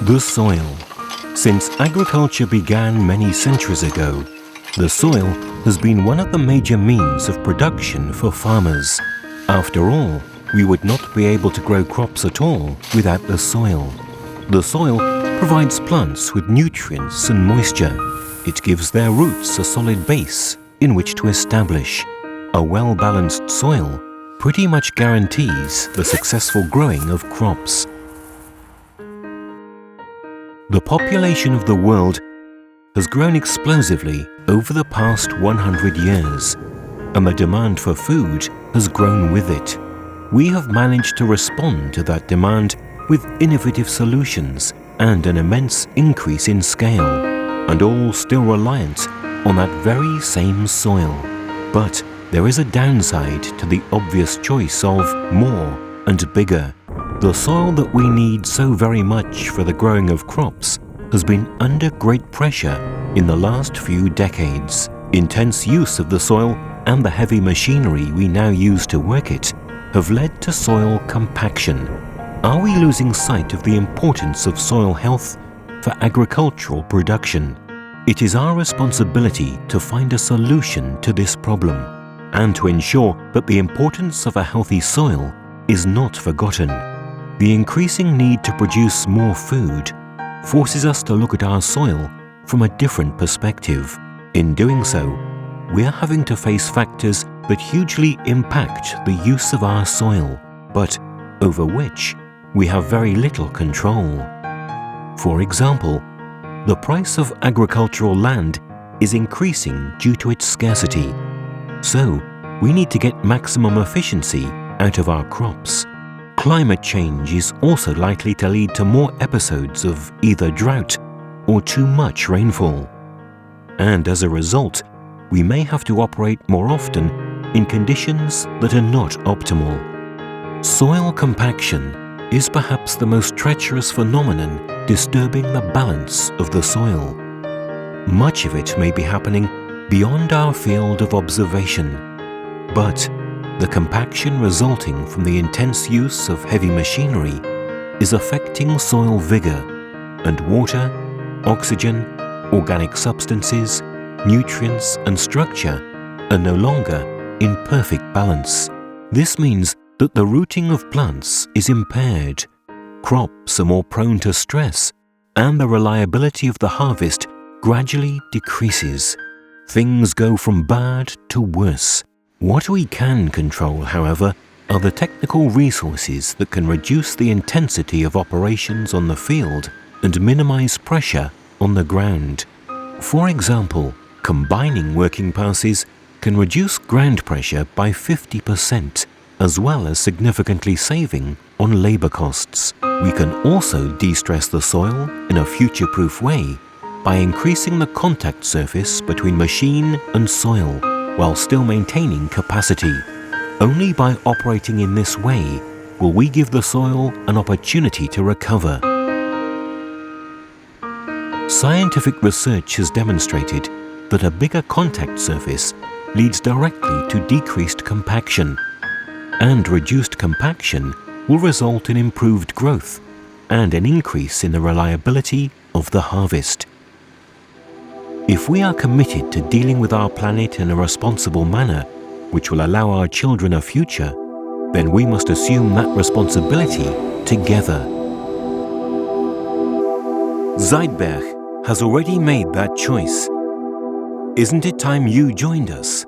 The soil. Since agriculture began many centuries ago, the soil has been one of the major means of production for farmers. After all, we would not be able to grow crops at all without the soil. The soil provides plants with nutrients and moisture. It gives their roots a solid base in which to establish. A well-balanced soil pretty much guarantees the successful growing of crops. The population of the world has grown explosively over the past 100 years, and the demand for food has grown with it. We have managed to respond to that demand with innovative solutions and an immense increase in scale, and all still reliant on that very same soil. But there is a downside to the obvious choice of more and bigger. The soil that we need so very much for the growing of crops has been under great pressure in the last few decades. Intense use of the soil and the heavy machinery we now use to work it have led to soil compaction. Are we losing sight of the importance of soil health for agricultural production? It is our responsibility to find a solution to this problem and to ensure that the importance of a healthy soil is not forgotten. The increasing need to produce more food forces us to look at our soil from a different perspective. In doing so, we are having to face factors that hugely impact the use of our soil, but over which we have very little control. For example, the price of agricultural land is increasing due to its scarcity. So, we need to get maximum efficiency out of our crops. Climate change is also likely to lead to more episodes of either drought or too much rainfall. And as a result, we may have to operate more often in conditions that are not optimal. Soil compaction is perhaps the most treacherous phenomenon disturbing the balance of the soil. Much of it may be happening beyond our field of observation, but the compaction resulting from the intense use of heavy machinery is affecting soil vigor, and water, oxygen, organic substances, nutrients and structure are no longer in perfect balance. This means that the rooting of plants is impaired, crops are more prone to stress, and the reliability of the harvest gradually decreases. Things go from bad to worse. What we can control, however, are the technical resources that can reduce the intensity of operations on the field and minimize pressure on the ground. For example, combining working passes can reduce ground pressure by 50%, as well as significantly saving on labor costs. We can also de-stress the soil in a future-proof way by increasing the contact surface between machine and soil, while still maintaining capacity. Only by operating in this way will we give the soil an opportunity to recover. Scientific research has demonstrated that a bigger contact surface leads directly to decreased compaction, and reduced compaction will result in improved growth and an increase in the reliability of the harvest. If we are committed to dealing with our planet in a responsible manner, which will allow our children a future, then we must assume that responsibility together. Zuidberg has already made that choice. Isn't it time you joined us?